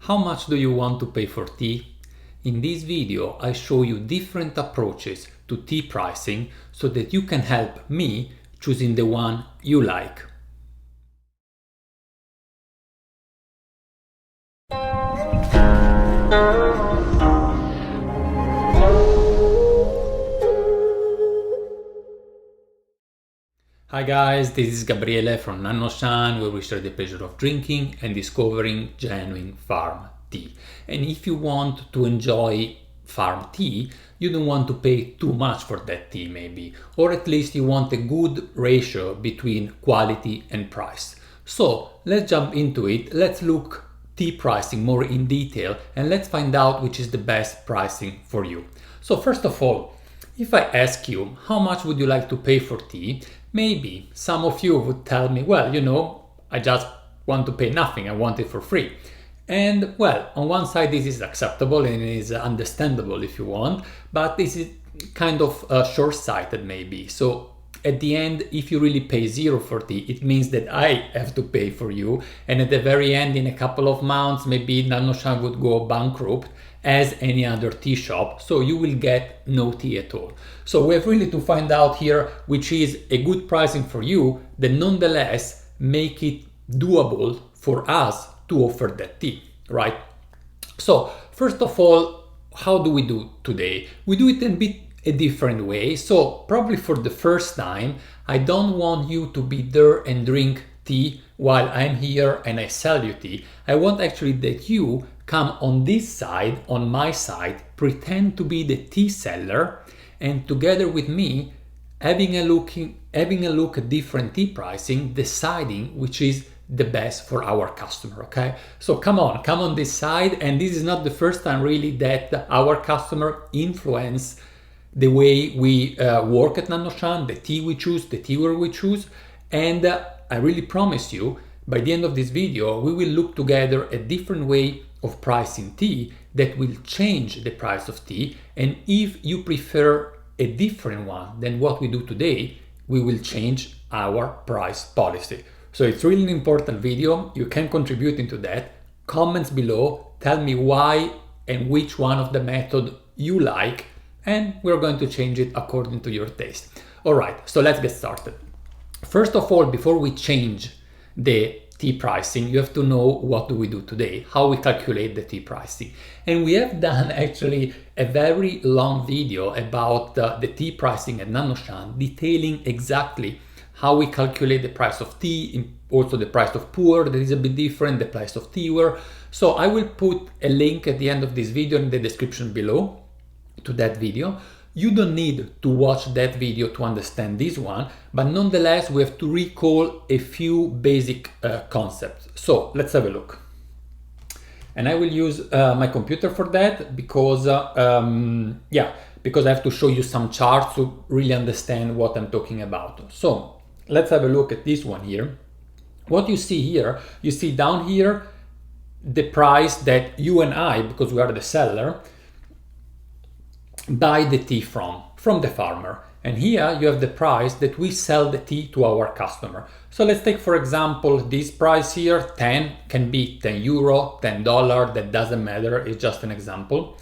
How much do you want to pay for tea? In this video, I show you different approaches to tea pricing so that you can help me choosing the one you like. Hi guys, this is Gabriele from nannuoshan, where we share the pleasure of drinking and discovering genuine farm tea. And if you want to enjoy farm tea, you don't want to pay too much for that tea maybe, or at least you want a good ratio between quality and price. So let's jump into it. Let's look tea pricing more in detail and let's find out which is the best pricing for you. So first of all, if I ask you how much would you like to pay for tea, maybe some of you would tell me, well, I just want to pay nothing, I want it for free. And well, on one side this is acceptable and is understandable if you want, but this is kind of short-sighted maybe. So at the end, if you really pay zero for tea, it means that I have to pay for you, and at the very end, in a couple of months, maybe nannuoshan would go bankrupt as any other tea shop, so you will get no tea at all. So we have really to find out here which is a good pricing for you that nonetheless make it doable for us to offer that tea, right? So first of all, how do we do today? We do it a different way. So probably for the first time, I don't want you to be there and drink tea while I'm here and I sell you tea. I want actually that you come on this side, on my side, pretend to be the tea seller, and together with me, having a look at different tea pricing, deciding which is the best for our customer, okay? So come on this side, and this is not the first time really that our customer influence the way we work at nannuoshan, the tea we choose, the TEAWARE we choose, and I really promise you, by the end of this video, we will look together a different way of pricing tea that will change the price of tea, and if you prefer a different one than what we do today, we will change our price policy. So it's really an important video. You can contribute into that. Comments below, tell me why and which one of the method you like, and we're going to change it according to your taste. All right, so let's get started. First of all, before we change the tea pricing, you have to know what do we do today, how we calculate the tea pricing. And we have done actually a very long video about the tea pricing at nannuoshan, detailing exactly how we calculate the price of tea, also the price of pour, that is a bit different, the price of TEAWARE. So I will put a link at the end of this video in the description below to that video. You don't need to watch that video to understand this one, but nonetheless we have to recall a few basic concepts. So let's have a look. And I will use my computer for that because because I have to show you some charts to really understand what I'm talking about. So let's have a look at this one here. What you see here, you see down here the price that you and I, because we are the seller, buy the tea from the farmer. And here you have the price that we sell the tea to our customer. So let's take, for example, this price here, 10, can be 10 euro, $10, that doesn't matter, it's just an example.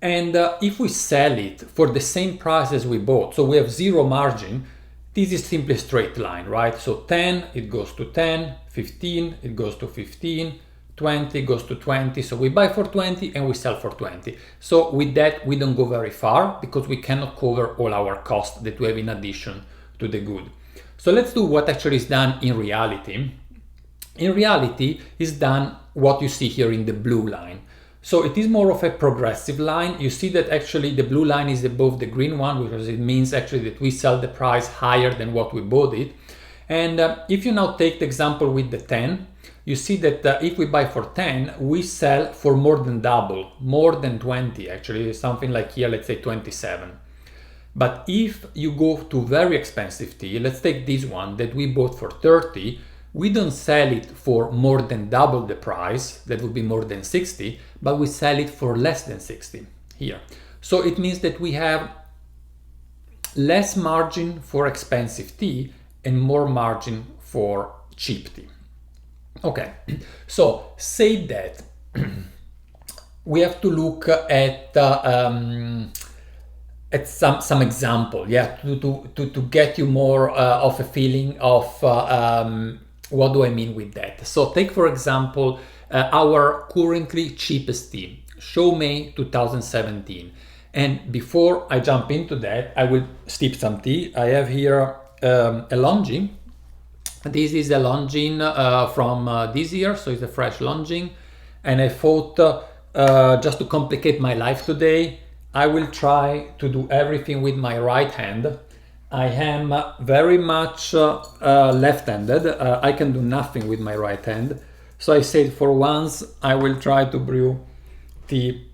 And if we sell it for the same price as we bought, so we have zero margin, this is simply a straight line, right? So 10, it goes to 10, 15, it goes to 15, 20 goes to 20, so we buy for 20 and we sell for 20. So with that, we don't go very far because we cannot cover all our costs that we have in addition to the good. So let's do what actually is done in reality. In reality, is done what you see here in the blue line. So it is more of a progressive line. You see that actually the blue line is above the green one, because it means actually that we sell the price higher than what we bought it. And if you now take the example with the 10, you see that if we buy for 10, we sell for more than double, more than 20 actually, something like here, let's say 27. But if you go to very expensive tea, let's take this one that we bought for 30, we don't sell it for more than double the price, that would be more than 60, but we sell it for less than 60 here. So it means that we have less margin for expensive tea and more margin for cheap tea. Okay, so say that we have to look at some example, yeah, to get you more of a feeling of what do I mean with that. So take for example our currently cheapest tea, Shoumei 2017. And before I jump into that, I will steep some tea. I have here a Longines. This is a Longines from this year, so it's a fresh Longines. And I thought, just to complicate my life today, I will try to do everything with my right hand. I am very much left-handed. I can do nothing with my right hand. So I said for once, I will try to brew tea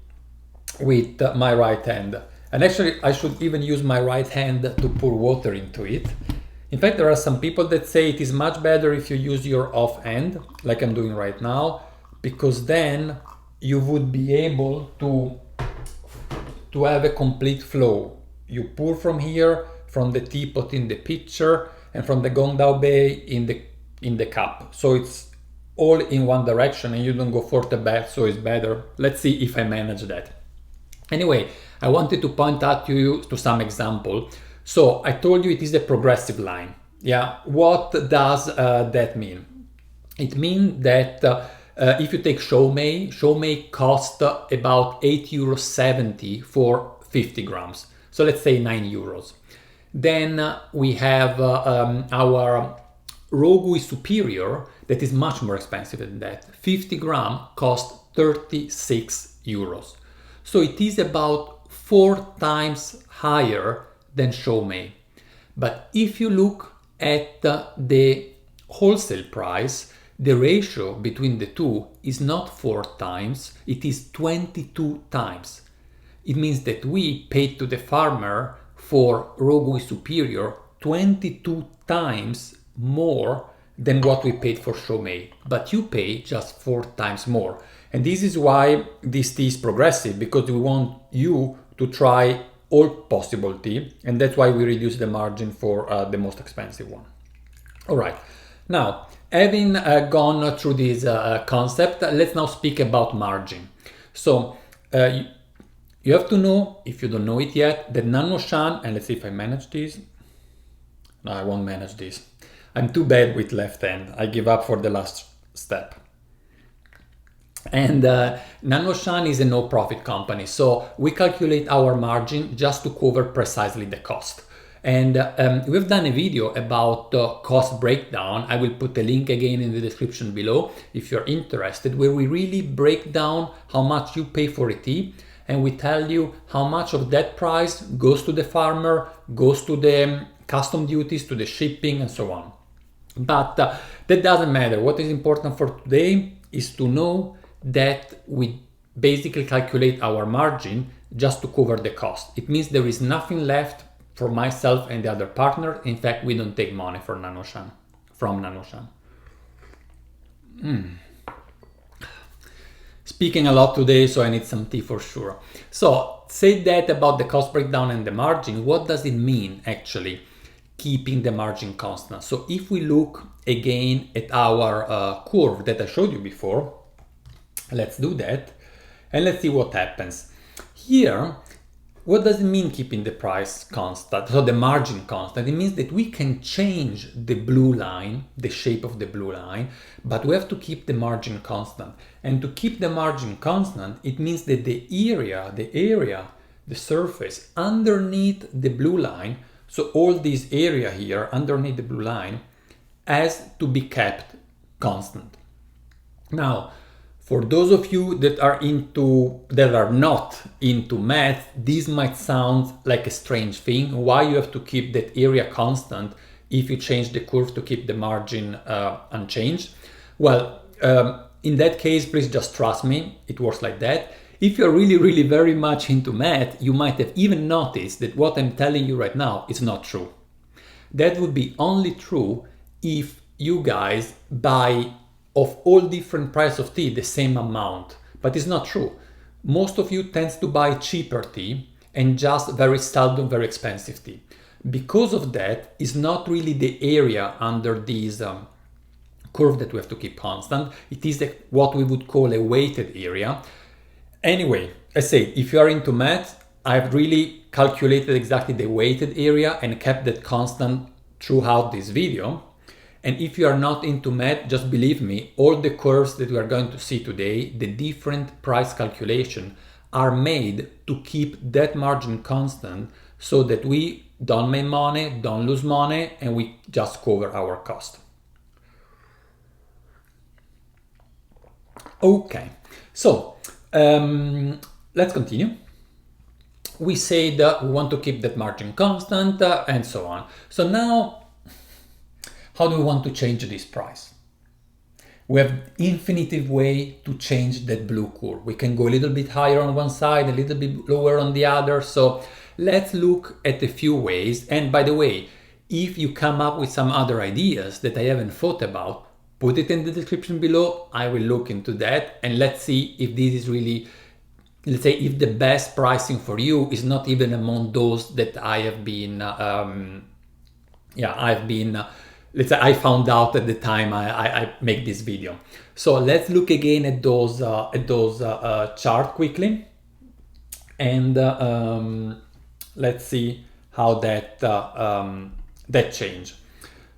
with my right hand. And actually, I should even use my right hand to pour water into it. In fact, there are some people that say it is much better if you use your off hand, like I'm doing right now, because then you would be able to have a complete flow. You pour from here, from the teapot in the pitcher, and from the Gongdao Bei in the cup. So it's all in one direction and you don't go forth the back, so it's better. Let's see if I manage that. Anyway, I wanted to point out to you to some example. So I told you it is a progressive line. Yeah, what does that mean? It means that if you take Shoumei cost about €8.70 for 50 grams. So let's say €9. Then we have our Rogui Superior that is much more expensive than that. 50 gram cost €36. So it is about 4 times higher than Shoumei. But if you look at the wholesale price, the ratio between the two is not 4 times, it is 22 times. It means that we paid to the farmer for Rogui Superior 22 times more than what we paid for Shoumei, but you pay just 4 times more. And this is why this tea is progressive, because we want you to try all possible tea, and that's why we reduce the margin for the most expensive one. All right, now having gone through this concept, let's now speak about margin. So you have to know, if you don't know it yet, that nannuoshan, and let's see if I manage this. No, I won't manage this. I'm too bad with left hand. I give up for the last step. And nannuoshan is a no-profit company, so we calculate our margin just to cover precisely the cost. And we've done a video about cost breakdown. I will put a link again in the description below if you're interested, where we really break down how much you pay for a tea, and we tell you how much of that price goes to the farmer, goes to the custom duties, to the shipping, and so on. But that doesn't matter. What is important for today is to know that we basically calculate our margin just to cover the cost. It means there is nothing left for myself and the other partner. In fact, we don't take money from nannuoshan. Speaking a lot today, so I need some tea for sure. So say that about the cost breakdown and the margin. What does it mean actually, keeping the margin constant? So if we look again at our curve that I showed you before, let's do that and let's see what happens. Here, what does it mean keeping the price constant, so the margin constant? It means that we can change the blue line, the shape of the blue line, but we have to keep the margin constant. And to keep the margin constant, it means that the surface underneath the blue line, so all this area here underneath the blue line, has to be kept constant. Now, for those of you that are not into math, this might sound like a strange thing. Why you have to keep that area constant if you change the curve to keep the margin unchanged? Well, in that case, please just trust me, it works like that. If you're really very much into math, you might have even noticed that what I'm telling you right now is not true. That would be only true if you guys buy of all different price of tea the same amount, but it's not true. Most of you tends to buy cheaper tea and just very seldom very expensive tea. Because of that, it's not really the area under this curve that we have to keep constant. It is what we would call a weighted area. Anyway, I say, if you are into math, I've really calculated exactly the weighted area and kept that constant throughout this video. And if you are not into math, just believe me, all the curves that we are going to see today, the different price calculation, are made to keep that margin constant so that we don't make money, don't lose money, and we just cover our cost. Okay, so let's continue. We said we want to keep that margin constant and so on. So now, how do we want to change this price? We have infinitive way to change that blue curve. We can go a little bit higher on one side, a little bit lower on the other. So let's look at a few ways. And by the way, if you come up with some other ideas that I haven't thought about, put it in the description below. I will look into that, and let's see if this is really, let's say, if the best pricing for you is not even among those that I have been, let's say I found out at the time I make this video. So let's look again at those chart quickly, and let's see how that change.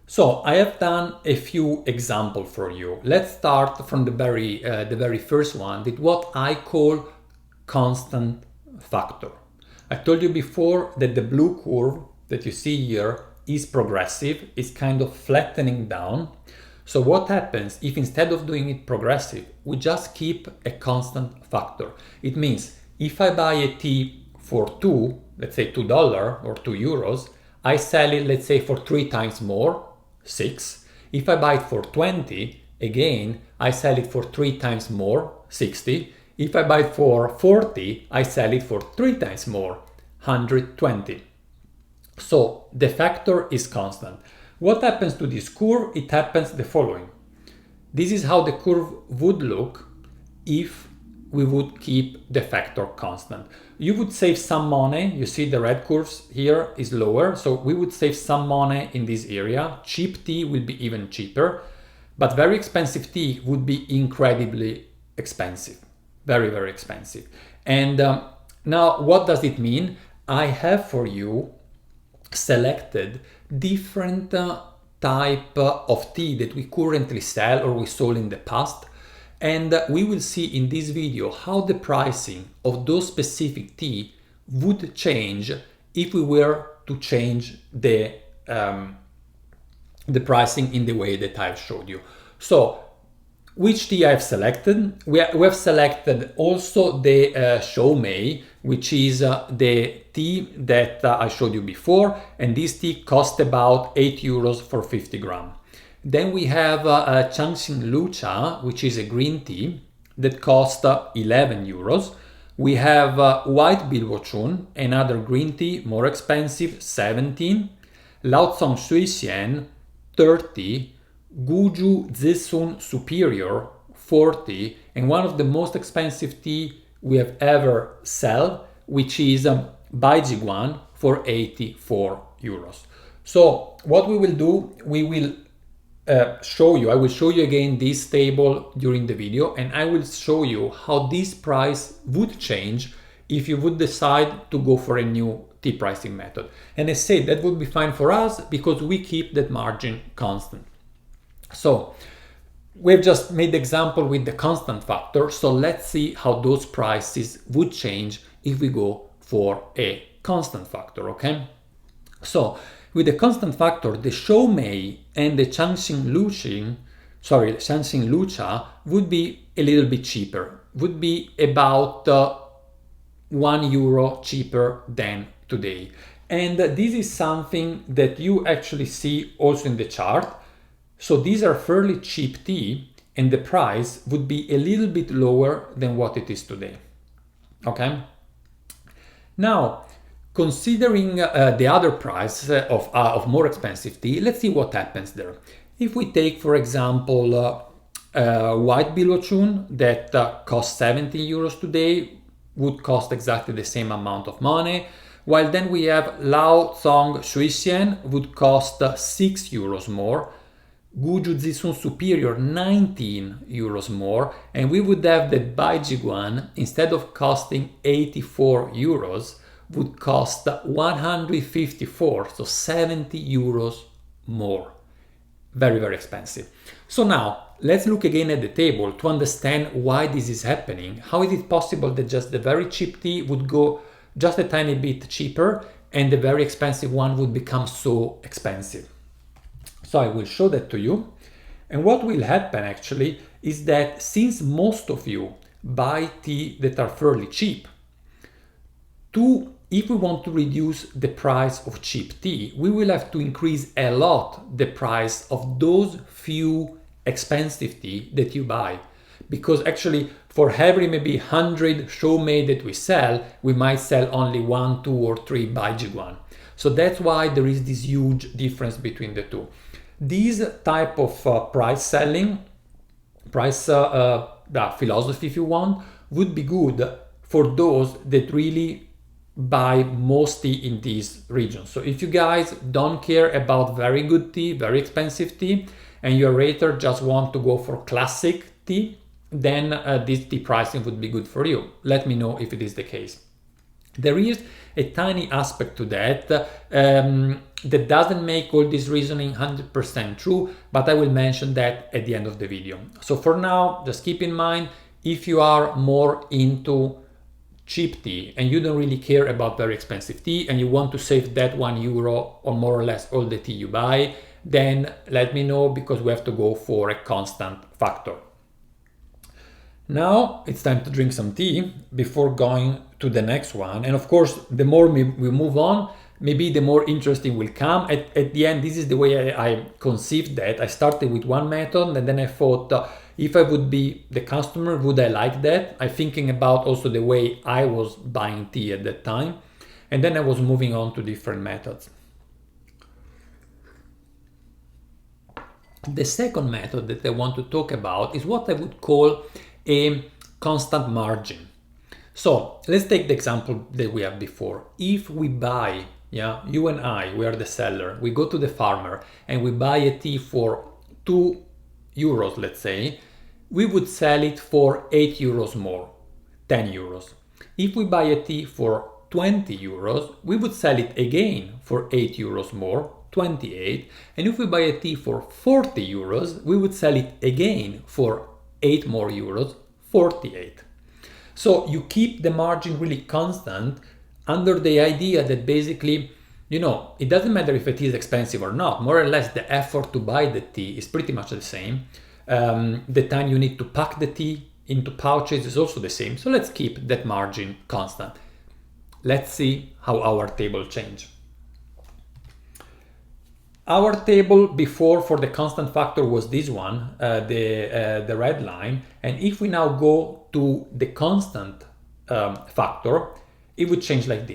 So I have done a few examples for you. Let's start from the very first one, with what I call constant factor. I told you before that the blue curve that you see here is progressive, is kind of flattening down. So what happens if instead of doing it progressive, we just keep a constant factor? It means if I buy a tea for let's say $2 or €2, I sell it, let's say, for 3 times more, 6. If I buy it for 20, again, I sell it for 3 times more, 60. If I buy it for 40, I sell it for 3 times more, 120. So the factor is constant. What happens to this curve? It happens the following. This is how the curve would look if we would keep the factor constant. You would save some money. You see the red curves here is lower. So we would save some money in this area. Cheap tea will be even cheaper, but very expensive tea would be incredibly expensive. Very, very expensive. And now what does it mean? I have for you selected different type of tea that we currently sell or we sold in the past. And we will see in this video how the pricing of those specific tea would change if we were to change the pricing in the way that I've showed you. So which tea I've selected? We have selected also the Shoumei, which is the tea that I showed you before, and this tea cost about €8 for 50 grams. Then we have Changxing Lucha, which is a green tea that costs €11. We have White Bilwochun, another green tea, more expensive, 17. Laotsong Shuixian, 30. Guju Zisun Superior, 40. And one of the most expensive tea we have ever sell, which is Baijiguan for €84. So what we will do, we will I will show you again this table during the video, and I will show you how this price would change if you would decide to go for a new tea pricing method. And I say that would be fine for us because we keep that margin constant. So we've just made the example with the constant factor. So let's see how those prices would change if we go for a constant factor, okay? So with the constant factor, the Shoumei and the Changxing Lucha would be a little bit cheaper, would be about €1 cheaper than today. And this is something that you actually see also in the chart. So these are fairly cheap tea, and the price would be a little bit lower than what it is today, okay? Now, considering the other price of more expensive tea, let's see what happens there. If we take, for example, White Bilwochun that costs €17 today, would cost exactly the same amount of money, while then we have Laotsong Shuixian would cost €6 more. Guju Zisun Superior 19 euros more, and we would have that Baijiguan, instead of costing 84 euros, would cost 154, so 70 euros more. Very, very expensive. So now let's look again at the table to understand why this is happening. How is it possible that just the very cheap tea would go just a tiny bit cheaper and the very expensive one would become so expensive? So I will show that to you. And what will happen actually is that since most of you buy tea that are fairly cheap, if we want to reduce the price of cheap tea, we will have to increase a lot the price of those few expensive tea that you buy. Because actually for every maybe 100 shomei that we sell, we might sell only 1, 2 or 3 Baijiguan. So that's why there is this huge difference between the two. This type of price selling, philosophy if you want, would be good for those that really buy most tea in these regions. So if you guys don't care about very good tea, very expensive tea, and your rater just want to go for classic tea, then this tea pricing would be good for you. Let me know if it is the case. There is a tiny aspect to that that doesn't make all this reasoning 100% true, but I will mention that at the end of the video. So for now, just keep in mind, if you are more into cheap tea and you don't really care about very expensive tea and you want to save that €1 on more or less all the tea you buy, then let me know, because we have to go for a constant factor. Now it's time to drink some tea before going to the next one. And of course, the more we move on, maybe the more interesting will come. At the end, this is the way I conceived that. I started with one method and then I thought, if I would be the customer, would I like that? I'm thinking about also the way I was buying tea at that time. And then I was moving on to different methods. The second method that I want to talk about is what I would call a constant margin. So let's take the example that we have before. If we buy, you and I, we are the seller, we go to the farmer and we buy a tea for 2 euros, let's say, we would sell it for 8 euros more, 10 euros. If we buy a tea for 20 euros, we would sell it again for 8 euros more, 28. And if we buy a tea for 40 euros, we would sell it again for 8 more euros, 48. So you keep the margin really constant under the idea that basically, it doesn't matter if it is expensive or not. More or less the effort to buy the tea is pretty much the same. The time you need to pack the tea into pouches is also the same. So let's keep that margin constant. Let's see how our table change. Our table before for the constant factor was this one, the red line. And if we now go to the constant factor, it would change like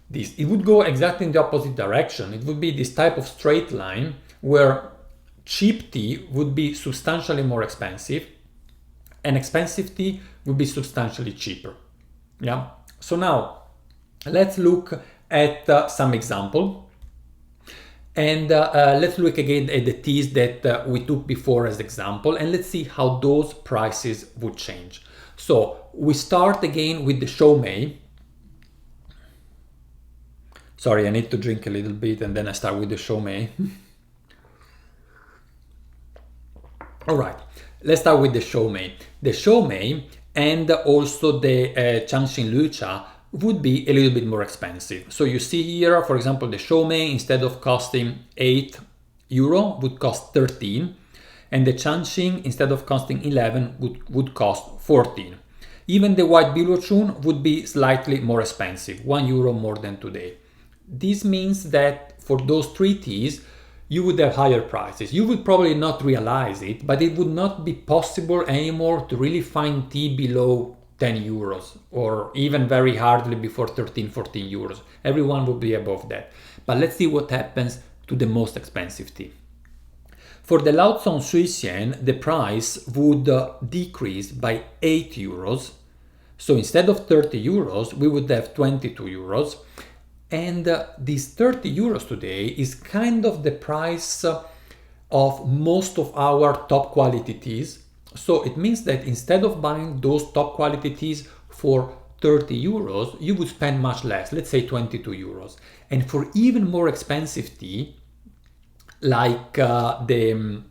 this. It would go exactly in the opposite direction. It would be this type of straight line where cheap tea would be substantially more expensive and expensive tea would be substantially cheaper. Yeah. So now let's look at some example. And let's look again at the teas that we took before as example, and let's see how those prices would change. So we start again with the shomei. Sorry, I need to drink a little bit and then I start with the shomei. All right, let's start with the shomei. The shomei and also the changshin lucha would be a little bit more expensive. So you see here, for example, the shomei, instead of costing 8 euro, would cost 13. And the changshin, instead of costing 11, would cost 14. Even the white biluochun would be slightly more expensive, 1 euro more than today. This means that for those three teas, you would have higher prices. You would probably not realize it, but it would not be possible anymore to really find tea below 10 euros or even very hardly before 13, 14 euros. Everyone would be above that. But let's see what happens to the most expensive tea. For the Laotsong Suisian, the price would decrease by 8 euros. So instead of 30 euros, we would have 22 euros. And this 30 euros today is kind of the price of most of our top quality teas. So it means that instead of buying those top quality teas for 30 euros, you would spend much less, let's say 22 euros. And for even more expensive tea, like the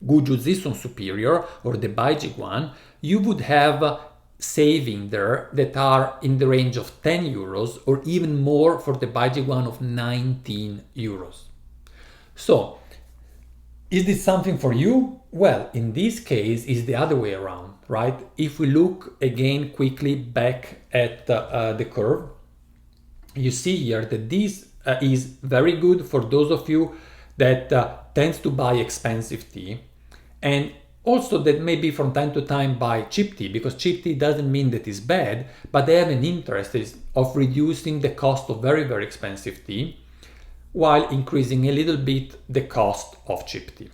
Guju Zison Superior or the Baijik one, you would have saving there that are in the range of 10 euros or even more for the Baijik one of 19 euros. So, is this something for you? Well, in this case, it's the other way around, right? If we look again quickly back at the curve, you see here that this is very good for those of you that tends to buy expensive tea, and also that maybe from time to time buy cheap tea, because cheap tea doesn't mean that it's bad, but they have an interest of reducing the cost of very, very expensive tea while increasing a little bit the cost of cheap tea.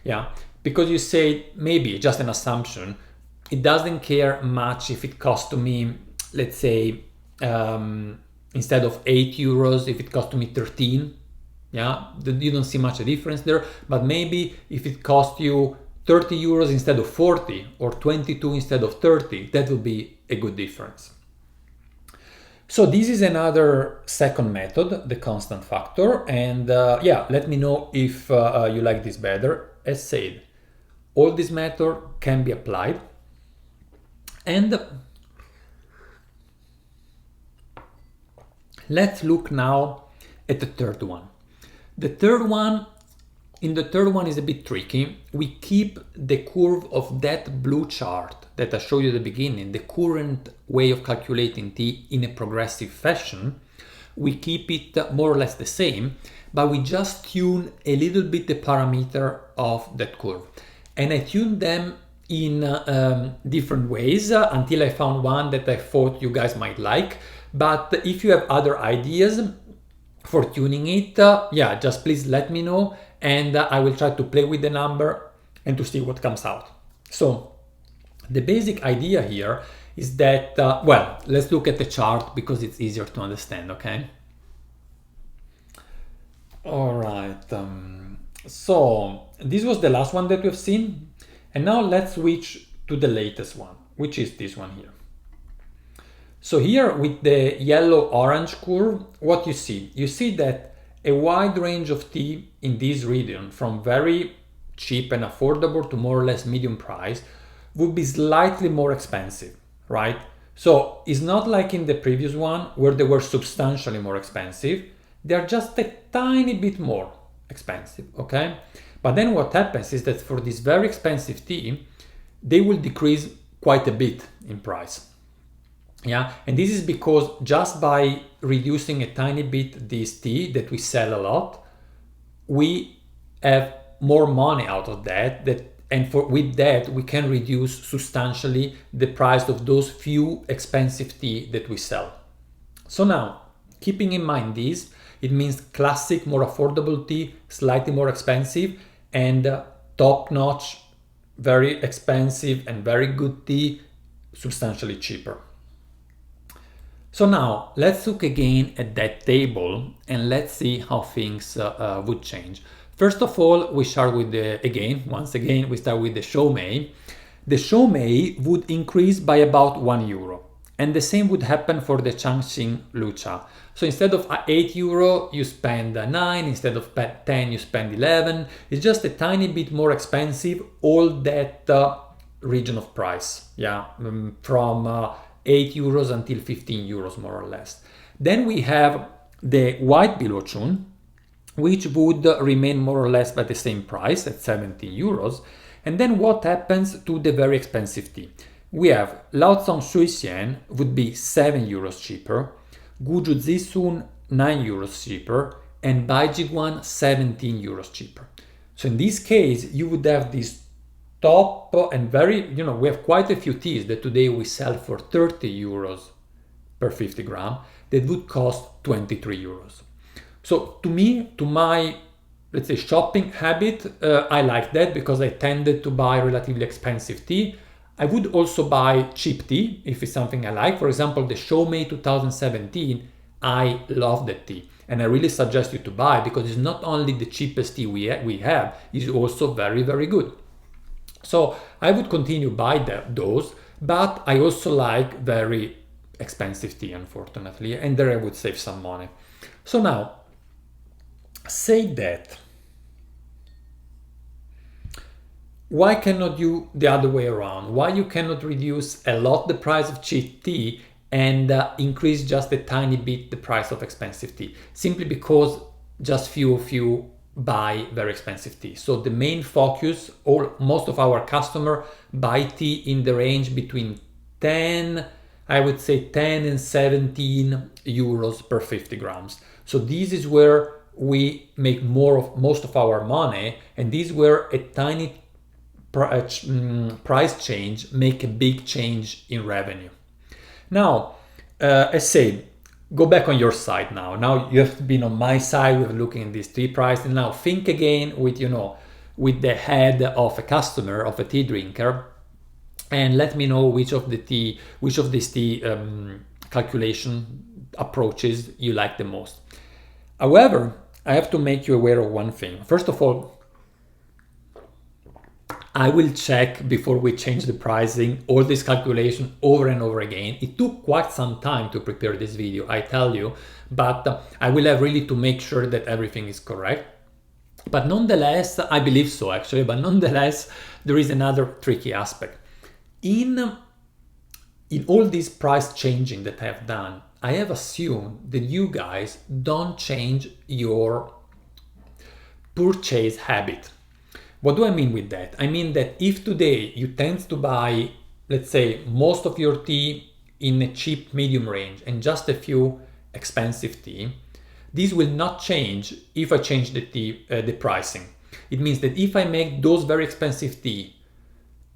Yeah, because you say, maybe just an assumption, it doesn't care much if it costs to me, let's say, instead of 8 euros, if it costs to me 13. Yeah, you don't see much a difference there, but maybe if it costs you 30 euros instead of 40 or 22 instead of 30, that will be a good difference. So this is another second method, the constant factor, and yeah, let me know if you like this better. As said, all this method can be applied, and let's look now at the third one. The third one is a bit tricky. We keep the curve of that blue chart that I showed you at the beginning, the current way of calculating T, in a progressive fashion. We keep it more or less the same, but we just tune a little bit the parameter of that curve. And I tuned them in different ways until I found one that I thought you guys might like. But if you have other ideas for tuning it, yeah, just please let me know, and I will try to play with the number and to see what comes out. So the basic idea here is that, well, let's look at the chart because it's easier to understand, okay? All right, so this was the last one that we've seen, and now let's switch to the latest one, which is this one here. So here with the yellow-orange curve, what you see that a wide range of tea in this region, from very cheap and affordable to more or less medium price, would be slightly more expensive, right? So it's not like in the previous one where they were substantially more expensive, they're just a tiny bit more expensive, okay? But then what happens is that for this very expensive tea, they will decrease quite a bit in price. Yeah, and this is because just by reducing a tiny bit this tea that we sell a lot, we have more money out of that, and with that we can reduce substantially the price of those few expensive tea that we sell. So now, keeping in mind this, it means classic, more affordable tea, slightly more expensive, and top-notch, very expensive and very good tea, substantially cheaper. So now let's look again at that table and let's see how things would change. First of all, we start with once again, we start with the Shomei. The Shomei would increase by about €1. And the same would happen for the Changqing Lucha. So instead of 8 euro, you spend 9, instead of 10, you spend 11. It's just a tiny bit more expensive, all that region of price, yeah, from 8 euros until 15 euros more or less. Then we have the white Bilochun, which would remain more or less at the same price at 17 euros. And then what happens to the very expensive tea? We have Laotsang Shuixian would be 7 euros cheaper, Guju Zisun 9 euros cheaper, and Baijiguan 17 euros cheaper. So in this case, you would have this top and very, we have quite a few teas that today we sell for 30 euros per 50 gram that would cost 23 euros. So to me, to my, let's say, shopping habit, I like that because I tended to buy relatively expensive tea. I would also buy cheap tea if it's something I like. For example, the Shomei 2017, I love that tea. and I really suggest you to buy, because it's not only the cheapest tea we have, it's also very, very good. So I would continue buy those, but I also like very expensive tea, unfortunately, and there I would save some money. So now, say that, why cannot you the other way around? Why you cannot reduce a lot the price of cheap tea and increase just a tiny bit the price of expensive tea? Simply because just few of you buy very expensive tea. So the main focus, most of our customer buy tea in the range between 10, I would say 10 and 17 euros per 50 grams. So this is where we make most of our money, and this is where a tiny price change make a big change in revenue. Now, I say, go back on your side now. Now you have been on my side, we're looking at this tea price, and now think again with, with the head of a customer, of a tea drinker, and let me know which of these tea calculation approaches you like the most. However, I have to make you aware of one thing. First of all, I will check before we change the pricing, all this calculation over and over again. It took quite some time to prepare this video, I tell you, but I will have really to make sure that everything is correct. But nonetheless, I believe so actually, but nonetheless, there is another tricky aspect. In all this price changing that I have done, I have assumed that you guys don't change your purchase habit. What do I mean with that? I mean that if today you tend to buy, let's say, most of your tea in a cheap medium range and just a few expensive tea, this will not change if I change the pricing. It means that if I make those very expensive tea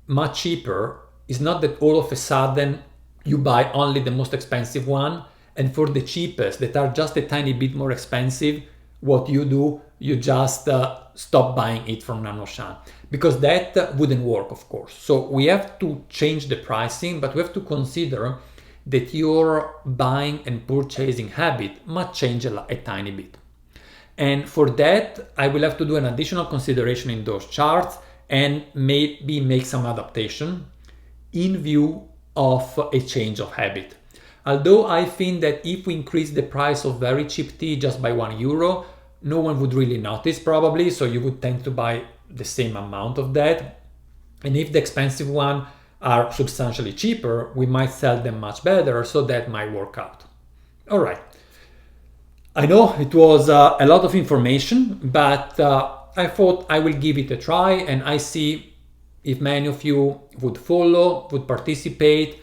much cheaper, it's not that all of a sudden you buy only the most expensive one, and for the cheapest that are just a tiny bit more expensive, what you do, you just stop buying it from nannuoshan, because that wouldn't work, of course. So we have to change the pricing, but we have to consider that your buying and purchasing habit might change a tiny bit. And for that, I will have to do an additional consideration in those charts and maybe make some adaptation in view of a change of habit. Although I think that if we increase the price of very cheap tea just by €1, no one would really notice probably, so you would tend to buy the same amount of that. And if the expensive ones are substantially cheaper, we might sell them much better, so that might work out. All right. I know it was a lot of information, but I thought I will give it a try, and I see if many of you would follow, would participate,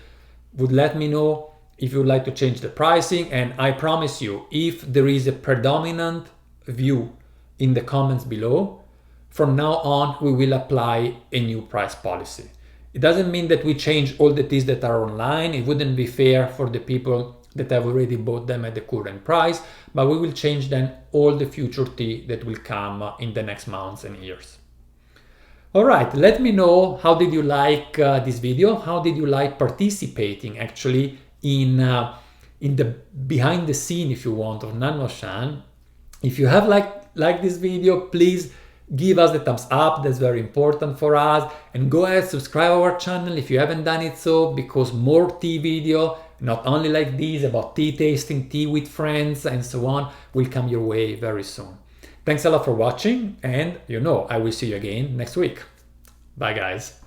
would let me know if you would like to change the pricing. And I promise you, if there is a predominant view in the comments below, from now on we will apply a new price policy. It doesn't mean that we change all the teas that are online. It wouldn't be fair for the people that have already bought them at the current price, but we will change then all the future tea that will come in the next months and years. All right, let me know, how did you like this video? How did you like participating actually in the behind the scene, if you want, of nannuoshan? If you have liked this video, please give us the thumbs up. That's very important for us. And go ahead, subscribe our channel if you haven't done it so, because more tea video, not only like these about tea tasting, tea with friends and so on, will come your way very soon. Thanks a lot for watching, and I will see you again next week. Bye guys.